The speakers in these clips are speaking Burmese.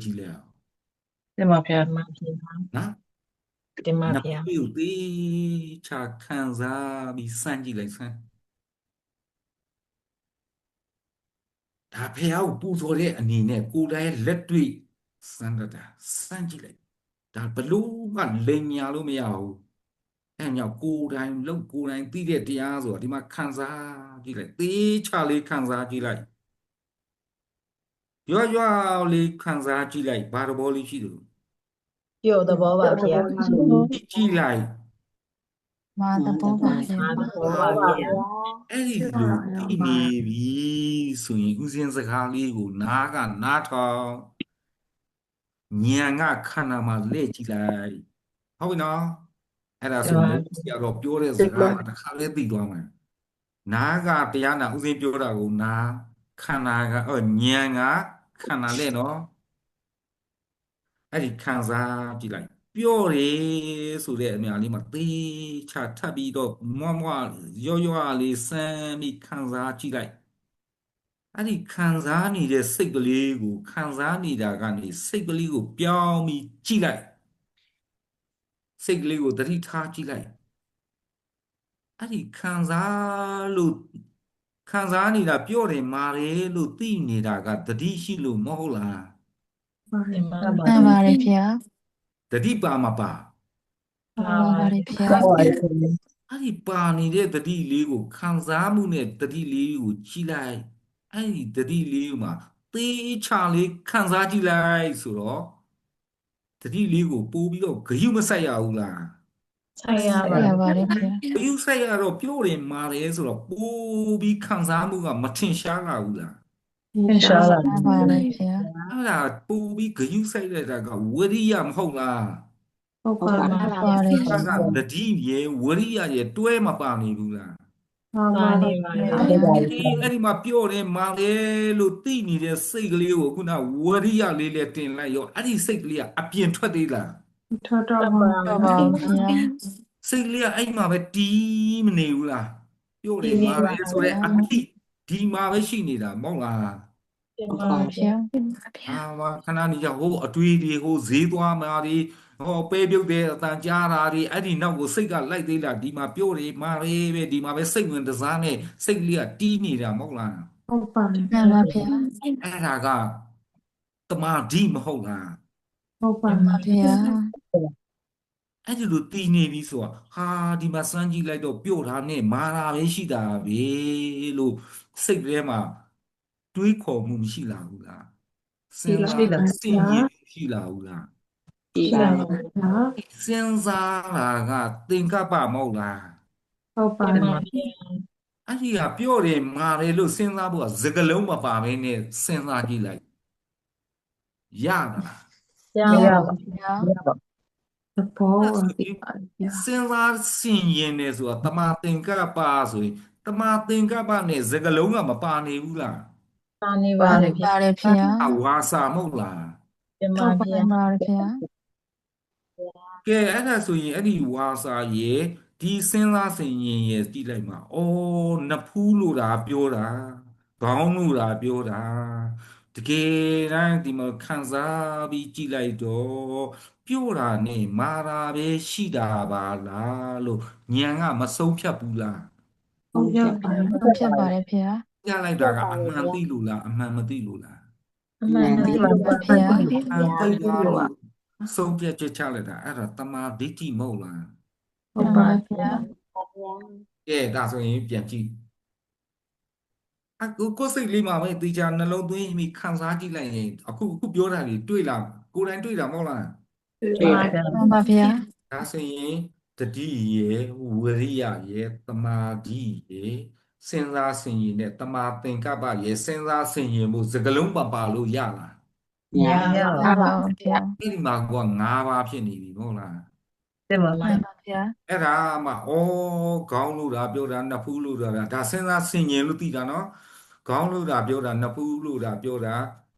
ကြည့်လိုက်အောင် တင်ပါဗျာ တင်ပါဗျာ နော် တင်ပါ နှစ် ဗျာ ဖူးကိုသေချာခံစားပြီးစမ်းကြည့်လိုက်စမ်းဒါဖះကိုပူဇော်တဲ့အနေနဲ့ကိုယ်တိုင်လက်တွေ့စမ်းတာစမ်းကြည့်လိုက်ဒါဘလို့ကလိမ်ညာလို့မရဘူးအဲ့မြောက်ကိုယ်တိုင်လုံကိုယ်တိုင်သိတဲ့တရားဆိုတာဒီမှာခံစားကြည့်လိုက်သေချာလေးခံစားကြည့်လိုက်ရွရွလေးခံစားကြည့်လိုက်ဘာသဘောလေးရှိတယ်လို့ ပျော်သဘောပါဗျာ ကြည့်လိုက် မာသဘောပါဗျာ မာသဘောပါဗျာ အဲ့ဒီလိုကြည့်နေပြီဆိုရင်ဥစဉ်စကားလေးကိုနားကနားထောင်ဉာဏ်ကခန္ဓာမှာလဲကြည့်လိုက်ဟုတ်ပြီနော်အဲ့ဒါဆိုမို့ဆရာတော်ပြောတဲ့စကားတစ်ခါလဲသိသွားမှာနားကတရားနာဥစဉ်ပြောတာကိုနားခန္ဓာကဉာဏ်ကခန္ဓာလဲနော်အဲ့ဒီခံစားကြည့်လိုက်ပြောတယ်ဆိုတဲ့အများလေးမှာသေချာထပ်ပြီးတော့မွားမွားရောရောလေးစမ်းပြီးခံစားကြည့်လိုက်အဲ့ဒီခံစားနေတဲ့စိတ်ကလေးကိုခံစားနေတာကနေစိတ်ကလေးကိုပြောင်းပြီးကြည့်လိုက်စိတ်ကလေးကိုသတိထားကြည့်လိုက်အဲ့ဒီခံစားလို့ခံစားနေတာပြောတယ်မာတယ်လို့သိနေတာကသတိရှိလို့မဟုတ်လား တင်ပါ မှန်ပါတယ်ဗျာ သတိပါမပါ မှန်ပါတယ်ဗျာ အဲ့ဒီပါနေတဲ့သတိလေးကိုခံစားမှုနဲ့သတိလေးကိုကြည့်လိုက်အဲ့ဒီသတိလေးမှာသေချာလေးခံစားကြည့်လိုက်ဆိုတော့သတိလေးကိုပို့ပြီးတော့ဂရုမစိုက်ရဘူးလား ဆိုင်ရပါ ရပါတယ်ဗျာ ဂရုစိုက်ရတော့ပြောတယ်မာတယ်ဆိုတော့ပို့ပြီးခံစားမှုကမထင်ရှားလာဘူးလား သင်ရှားလာ မှန်ပါတယ်ဗျာ အဲ့ဒါပို့ပြီးဂရုစိုက်လိုက်တာကဝရိယမဟုတ်လား ဟုတ်ပါ မှန်ပါတယ်ဗျာ အဲ့ဒါကသတိရေဝရိယရေတွဲမပါနေဘူးလား ပါနေပါဗျာ အဲ့ဒီမှာပြောတယ်မာတယ်လို့သိနေတဲ့စိတ်ကလေးကိုခုနဝရိယလေးနဲ့တင်လိုက်ရောအဲ့ဒီစိတ်ကလေးကအပြင်ထွက်သေးလား ထွက်တော့ပါ တော့ပါဗျာ စိတ်ကလေးကအဲ့မှာပဲတီးမနေဘူးလားပြောတယ်မာတယ်ဆိုတဲ့အတိဒီမှာပဲရှိနေတာမဟုတ်လား တင်ပါ ဗျာ အာမခဏနေကြဟိုအတွေးတွေဟိုဈေးသွားမှာတွေဟောပဲပြုတ်တဲ့အတန်ကြားတာတွေအဲ့ဒီနောက်ကိုစိတ်ကလိုက်သေးလားဒီမှာပြောတယ်မာတယ်ပဲဒီမှာပဲစိတ်ဝင်တစားနဲ့စိတ်ကလေးကတီးနေတာမဟုတ်လား ဟုတ်ပါ မှန်ပါဗျာ အဲ့ဒါကတမာတိမဟုတ်လား ဟုတ်ပါ မှန်ပါဗျာ အဲ့ဒီလိုတည်နေပြီဆိုတာဟာဒီမှာစမ်းကြည့်လိုက်တော့ပြုတ်တာနဲ့မာတာပဲရှိတာပဲလို့စိတ်ထဲမှာတွေးခေါ်မှုမရှိလာဘူးလားစဉ်းစားသိရင်ရှိလာဘူးလား ရှိပါပါ စဉ်းစားတာကသင်္ကပ္ပမဟုတ်လား ဟုတ်ပါပါ အဲ့ဒီကပြောတယ်မာတယ်လို့စဉ်းစားဖို့ကစကလုံးမပါဘဲနဲ့စဉ်းစားကြည့်လိုက်ရတာလား ရ ရ ပါ ပါဗျာ သဘော စဉ်းစားဆင်ရင်တယ်ဆိုတာတမာသင်္ကပ္ပဆိုရင်တမာသင်္ကပ္ပနဲ့စကလုံးကမပါနေဘူးလား ပါနေပါ ပါတယ် ဗျာ ပါတယ်ဗျာ အဝါစာမဟုတ်လား တင်ပါ မှ ဗျာ န်ပါတယ်ဗျာ ကဲအဲ့ဒါဆိုရင်အဲ့ဒီဝါစာရေဒီစဉ်းစားဆင်ရင်ရေကြည့်လိုက်မှာဩနဖူးလို့တာပြောတာခေါင်းလို့တာပြောတာတကယ်တမ်းဒီမှာခံစားပြီးကြည့်လိုက်တော့ပြောတာနဲ့မာတာပဲရှိတာပါလားလို့ဉာဏ်ကမဆုံးဖြတ်ဘူးလား ဟုတ်ရပါ ဟုတ်ဖြစ်ပါတယ်ဗျာ ပြလိုက်တာကအမှန်သိလို့လားအမှန်မသိလို့လား အမှန်တည်း မှန်ပါဗျာ အမှန်သိတာလို့ဆုံးဖြတ်ချက်ချလိုက်တာအဲ့ဒါတမာဒိဋ္ဌိမဟုတ်လား ဟုတ်ပါ ဗျာ ကဲဒါဆိုရင်ပြန်ကြည့်အခုကိုယ်စိတ်လေးမှာပဲတေချာနှလုံးသွင်းပြီးခံစားကြည့်လိုက်ရင်အခုပြောတာတွေတွေ့လားကိုယ်တိုင်တွေ့တာမဟုတ်လား တွေ့ပါဗျာ မှန်ပါဗျာ ဒါဆိုရင်တတိရေဝရိယရေတမာတိရေစဉ်းစားဆင်ရင်နဲ့တမာသင်္ကပ္ပရေစဉ်းစားဆင်ရင်မှုစကလုံးပါလို့ရလား ရပါ မှန်ပါဗျာ အဲ့ဒီမှာက၅ပါးဖြစ်နေပြီမဟုတ်လား တင်ပါ မှန်ပါဗျာ အဲ့ဒါမှခေါင်းလို့တာပြောတာနှစ်ဖူးလို့တာဒါစဉ်းစားဆင်ရင်လို့သိတာနော်ခေါင်းလို့တာပြောတာနှစ်ဖူးလို့တာပြောတာ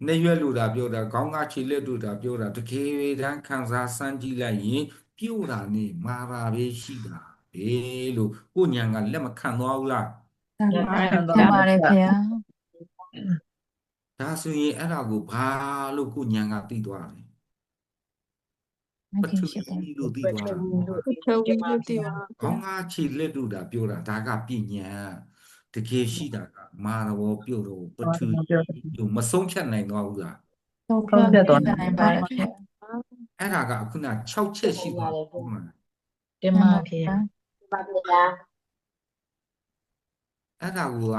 နေရွက်လို့တာပြောတာခေါင်းကခြေလက်လို့တာပြောတာတကယ်တမ်းခံစားစမ်းကြည့်လိုက်ရင်ပြို့တာနဲ့မာတာပဲရှိတာပဲလို့ကိုညာကလက်မခံသွားဘူးလား ရပါ မှန်ပါတယ်ဗျာ ဒါဆိုရင်အဲ့ဒါကိုဘာလို့ကိုဉာဏ်ကသိသွားတယ်ပ မ ထ ခင် ဝီ ရှိတယ် လို့သိသွားတာ ထုတ်ပြီးလို့တည်ပါ ခေါင်းကားခြေလက်တို့ဒါပြောတာဒါကပညာတကယ်ရှိတာကမာရဘောပြုတ်တော့ပထဝီလို့မဆုံးဖြတ်နိုင်တော့ဘူးလား ဆုံးဖြ ဆုံး တ် ဖြတ်သွား နိုင်ပါတယ်ဖေ အဲ့ဒါကအခုန6ချက်ရှိသွားတယ်ဟုတ်မလား တင်ပါဖေ ပါဗျာ အဲ့ဒါက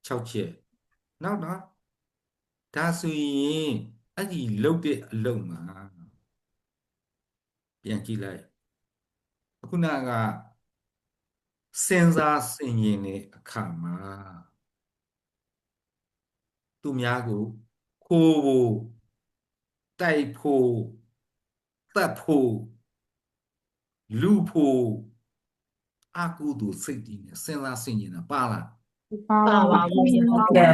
6ချက်နောက်တော့ဒါဆိုရင်အဲ့ဒီလုတ်တဲ့အလုံးမှာပြန်ကြည့်လိုက်အခုနကစဉ်းစားဆင်ခြင်တဲ့အခါမှာသူများကိုခိုးဖို့တိုက်ဖို့တတ်ဖို့လူဖို့အကုသိုလ်စိတ်တွေနဲ့စဉ်းစားဆင်ခြင်တာပါလား ပါပါဘူးဗျာ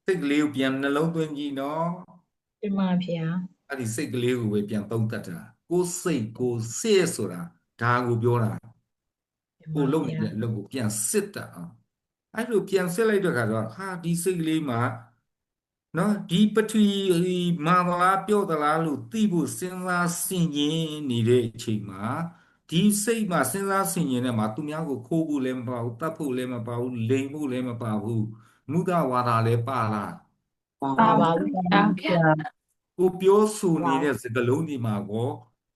စိတ်ကလေးကိုပြန်နှလုံးသွင်းကြည့်နော် တင်ပါဖေ အဲ့ဒီစိတ်ကလေးကိုပဲပြန်သုံးသပ်တာကိုယ်စိတ်ကိုစစ်ဆိုတာဒါကိုပြောတာကိုလုံးနေတဲ့အလုပ်ကိုပြန်စစ်တာအောင်အဲ့လိုပြန်စစ်လိုက်တဲ့အခါကျတော့ဟာဒီစိတ်ကလေးမှာနော်ဒီပထဝီမာသလားပြော့သလားလို့သိဖို့စဉ်းစားဆင်ခြင်နေတဲ့အချိန်မှာဒီစိတ်မှာစဉ်းစားဆင်ခြင်တဲ့မှာသူများကိုခိုးဖို့လည်းမပါဘူးတတ်ဖို့လည်းမပါဘူးလိမ်ဖို့လည်းမပါဘူးမုဒဝါဒလည်းပါလား ပါပါဘူးဗျာ ကိုပြောဆိုနေတဲ့စကားလုံးဒီမှာကော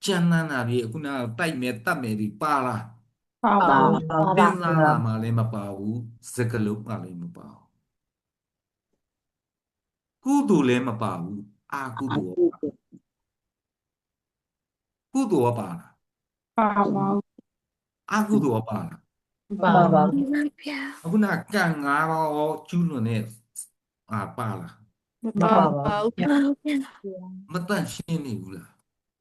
ကြမ်းတမ်းတာတွေအခုနကတိုက်မယ်တတ်မယ်ဒီပါလား ပါပါ သင်္သာတာမှလည်းမပါဘူးစကားလုံးမှလည်းမပါဘူးကုသိုလ်လည်းမပါဘူးအာကုသိုလ်ရောကုသိုလ်ရောပါလား ပါပါ အာကုသိုလ်ရောပါလား ပါပါ အခုနကံ၅ပါးရောကျူးလွန်တဲ့ပါလား ပါပါဘူးဗျာ မတန့်ရှင်းနေဘူးလား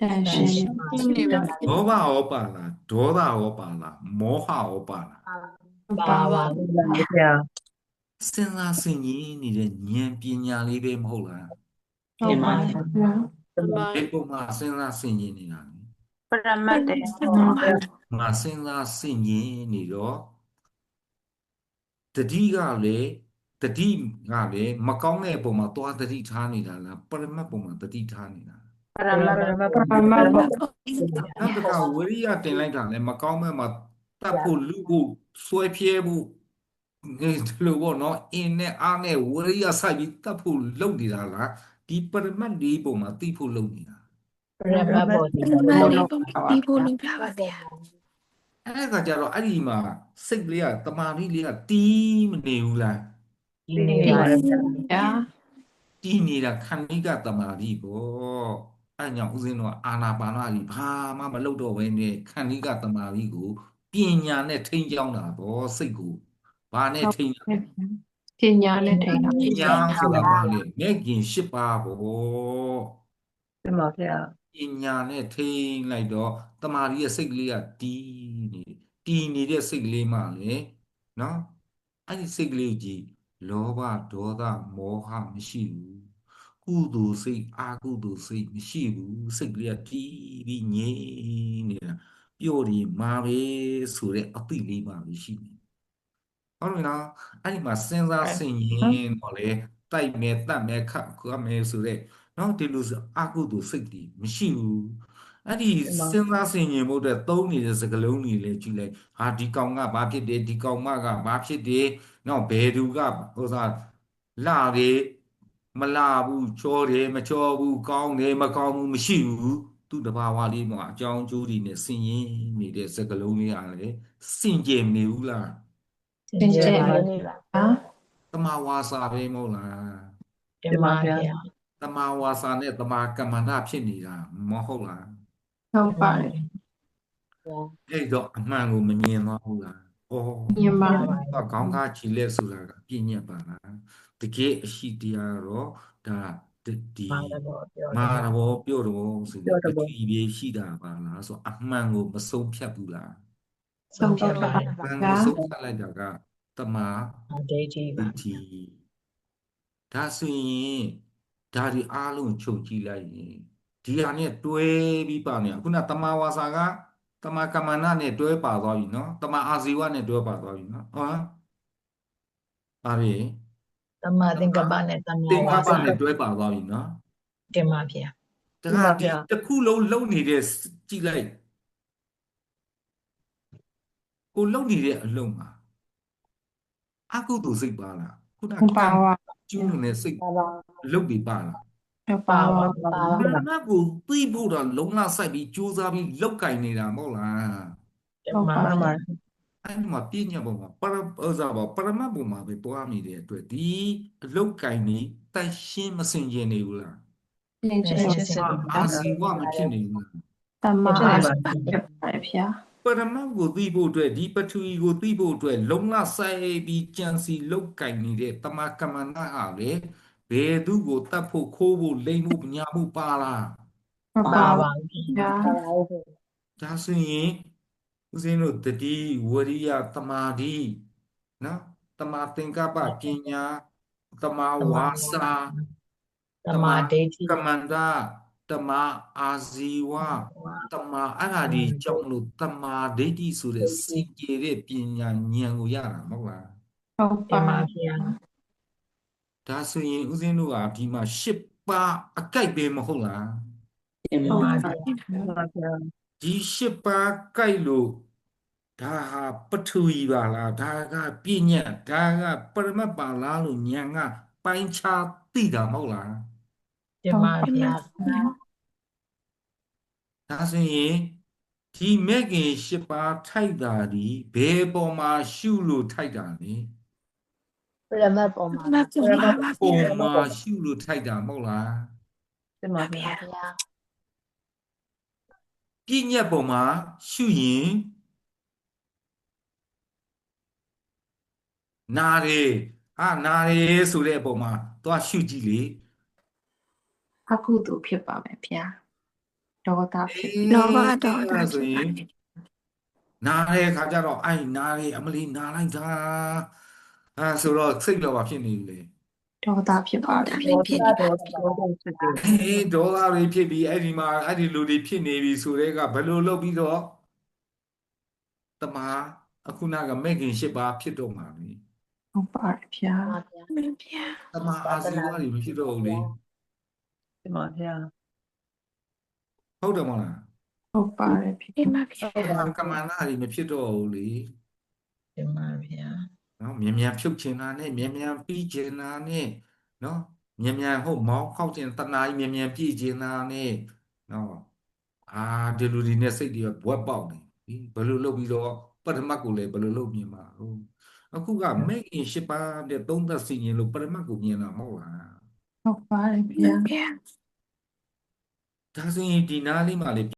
တန်ရှင်း ရှင်းနေပါ လောဘရောပါလားဒေါသရောပါလားမောဟရောပါလား ပါပါ ဖေ စဉ်းစားဆင်ခြင်နေတဲ့ဉာဏ်ပညာလေးပဲမဟုတ်လား ဟုတ်ပါဗျာ ဒီပုံမှာစဉ်းစားဆင်ခြင်နေတာ ပရမတ်တယ် ငါစဉ်းစားဆင်ခြင်နေတော့တတိကလည်းတတိကလည်းမကောင်းတဲ့ပုံမှာသွားတတိထားနေတာလားပရမတ်ပုံမှာတတိထားနေတာ ပရမတ် ပရမတ် ပရမတ် နောက်တစ်ခါဝိရိယတင်လိုက်တာလည်းမကောင်းမဲ့မှာတတ်ဖို့လူဖို့ဆွဲပြဲဖို့ဒီလိုပေါ့နော်အင်းနဲ့အားနဲ့ဝိရိယစိုက်ပြီးတတ်ဖို့လုပ်နေတာလားဒီပရမတ်လေးပုံမှာသိဖို့လုပ်နေတာ ပရမတ်ပေါ်ဒီ ဒီဖို့လုပ်ပြပါဗျာ အဲ့ဒါကကြတော့အဲ့ဒီမှာစိတ်လေးကတမာတိလေးကတီးမနေဘူးလား ဒီနေပါတယ် ဗျာ တီးနေတာခဏိကတမာတိပေါ့အဲ့ကြောင့်ဦးဇင်းတို့ကအာနာပါနကြီးဘာမှမလုပ်တော့ဘဲနဲ့ခဏိကတမာတိကိုပညာနဲ့ထိန်းကျောင်းတာပေါ့စိတ်ကိုဘာနဲ့ထိန်း ပညာနဲ့ထိန်းတာ ပညာဆိုတာဘာလဲမဲ့ခင်၈ပါးပေါ့ တင်ပါဖေ ပညာနဲ့ထိန်းလိုက်တော့တမာတိရဲ့စိတ်ကလေးကတီးနေတီးနေတဲ့စိတ်ကလေးမှလေနော်အဲ့ဒီစိတ်ကလေးကြည့်လောဘဒေါသမောဟမရှိဘူးကုသိုလ်စိတ်အာကုသိုလ်စိတ်မရှိဘူးစိတ်ကလေးကတီးပြီးငြိမ်နေတာပျော့ဒီမှာပဲဆိုတဲ့အသိလေးမှရှိနေဟုတ်ပြီနော်အဲ့ဒီမှာစဉ်းစားဆင်ခြင်တော့လေတိုက်မယ်တတ်မယ်ခတ်မယ်ဆိုတဲ့နော်ဒီလိုအကုသိုလ်စိတ်တွေမရှိဘူးအဲ့ဒီစဉ်းစားဆင်ခြင်ဖို့အတွက်သုံးနေတဲ့စကားလုံးတွေလည်းကြည့်လိုက်ဟာဒီကောင်ကဘာဖြစ်တယ်ဒီကောင်မကဘာဖြစ်တယ်နော်ဘယ်သူကဟိုစားလာတယ်မလာဘူးချောတယ်မချောဘူးကောင်းတယ်မကောင်းဘူးမရှိဘူးသူ့တဘာဝလေးမှာအကြောင်းအကျိုးတွေနဲ့ဆင်ခြင်နေတဲ့စကားလုံးလေးအားလေစင်ကြယ်မနေဘူးလား သင်ကျပါ တမဝါစာပဲမဟုတ်လား တင်ပါဖေ တမဝါစာနဲ့တမကမ္မန္တဖြစ်နေတာမဟုတ်လား ဟုတ်ပါတယ် အဲ့တော့အမှန်ကိုမမြင်တော့ဘူးလားဩ ညမ ခေါင်းကားချီလက်ဆိုတာကပြည့်ညက်ပါလားတကယ်အရှိတရားတော့ဒါဒီ ပါတော့ပြော မာရဘောပြောတော်ဆို ပြော တဲ့ တော့ ပထီပြေရှိတာပါလားဆိုအမှန်ကိုမဆုံးဖြတ်ဘူးလား ဆုံးဖြတ်ပါ အမှန်ကိုဆုံးဖြတ်လိုက်တာကတမ ဒိဋ္ဌိ ဒိ ပါ ဋ္ဌိဒါဆိုရင်ဒါဒီအားလုံးချုပ်ကြည့်လိုက်ရင်ဒီဟာနဲ့တွဲပြီးပါနေခုနတမဝါစာကတမကမ္မန္တနဲ့တွဲပါသွားပြီနော်တမအာဇီဝနဲ့တွဲပါသွားပြီနော်ဟုတ် ဘာဖြစ် တမသင်္ကပ္ပနဲ့တမ သင်္က ဝါ ပ္ပ စာ နဲ့တွဲပါသွားပြီနော် တင်ပါဗျာ တခါဒီတစ်ခုလုံးလုံနေတဲ့ကြည့်လိုက်ကိုလုံနေတဲ့အလုံးမှာအကုသိုလ်စိတ်ပါလားခုန မပါပါ ကျူးလွန်တဲ့စိတ်လုံတွေပါလား မပါပါ ပရမတ်ကိုသိဖို့တော့လုံလဆိုင်ပြီးကြိုးစားပြီးလောက်ကင်နေတာမဟုတ်လား တင်ပါဗျာ အဲ့ဒီမှာပြည့်ညတ်ပုံမှာပရမတ်ပုံမှာပဲတွားနေတဲ့အတွက်ဒီအလောက်ကင်နေတန်ရှင်းမစင်ကျင်နေဘူးလား သင်ချင်းစစ် အာဇီဝမဖြစ်နေဘူးလား တမအားဖြစ်ပါတယ်ဗျာ ပရမတ်ကိုသိဖို့အတွက်ဒီပထဝီကိုသိဖို့အတွက်လုံလဆိုင်ပြီးကြံစီလောက်ကင်နေတဲ့တမကမန္တဟာလေဘယ်သူကိုတတ်ဖို့ခိုးဖို့လိမ်ဖို့ညာဖို့ပါလား မ ပါ ပါ ပါ ဗျာ ဒါဆိုရင်ဦးဇင်းတို့တတိဝရိယတမာတိနော်တမာသင်္ကပ္ပပညာတမာဝါစာ တမဒိဋ္ဌိ ကမန္တတမာအာဇီဝတမာအဲ့ဒါဒီကြောင့်မလို့တမာဒိဋ္ဌိဆိုတဲ့စိတ်ကြည်တဲ့ပညာဉာဏ်ကိုရတာမဟုတ်လား ဟုတ် တင် ပါ ပါဗျာ ဒါဆိုရင်ဦးဇင်းတို့ကဒီမှာ၈ပါးအကြိုက်ပဲမဟုတ်လား တင်ပါဗျာ ဒီ၈ပါးကြိုက်လို့ဒါဟာပထဝီပါလားဒါကပြည့်ညတ်ဒါကပရမတ်ပါလားလို့ဉာဏ်ကပိုင်းခြားသိတာမဟုတ်လား တင်ပါဗျာ ဒါဆိုရင်ဒီမဲ့ခင်၈ပါးထိုက်တာဒီဘယ်ပေါ်မှာရှုလို့ထိုက်တာလဲ ပရမတ်ပေါ်မှာ ပုံမှာရှုလို့ထိုက်တာမဟုတ်လား တင်ပါဗျာ ပြည့်ညတ်ပုံမှာရှုရင်နာတယ်ဟာနာတယ်ဆိုတဲ့အပေါ်မှာသွားရှုကြည့်လေ အကုသိုလ်ဖြစ်ပါမယ်ဗျာဒေါသဖြစ် လောဘဒေါသဆိုရင်နားတဲ့ခါကျတော့အဲ့နားလေအမလီနားလိုက်တာဆိုတော့စိတ်လောဘဖြစ်နေပြီလေ ဒေါသဖြစ်ပါတယ် ဒေါသဒေါသဖြစ်တယ် ဒေါသတွေဖြစ်ပြီးအဲ့ဒီမှာအဲ့ဒီလူတွေဖြစ်နေပြီဆိုတဲ့ကဘယ်လိုလုပ်ပြီးတော့တမာအခုနကမဲ့ခင်၈ပါးဖြစ်တော့မှာလေ ဟုတ်ပါတယ်ဗျာ တမာအာဇီဝတွေမဖြစ်တော့ဘူးလေ တင်ပါဗျာ ဟုတ်တယ်မဟုတ်လား ဟုတ်ပါတယ်ဗျာ တမာကမန္တတွေမဖြစ်တော့ဘူးလေ တင်ပါဗျာ နော်မြန်မြန်ဖြုတ်ချင်တာနဲ့မြန်မြန်ပြီးချင်တာနဲ့နော်မြန်မြန်ဟုတ်မောင်းခောက်ချင်တနာကြီးမြန်မြန်ပြည့်ချင်တာနဲ့နော်ဒီလူတွေနဲ့စိတ်တွေကဘွက်ပေါက်နေပြီဘယ်လိုလုပ်ပြီးတော့ပထမတ်ကိုလည်းဘယ်လိုလုပ်မြင်မှာဟုတ်အခုကမဲ့ခင်၈ပါးတဲ့သုံးသက်စီရင်လို့ပထမတ်ကိုမြင်တာမဟုတ်လား ဟုတ်ပါတယ်ဗျာ ဒါဆိုရင်ဒီနားလေးမှာလေ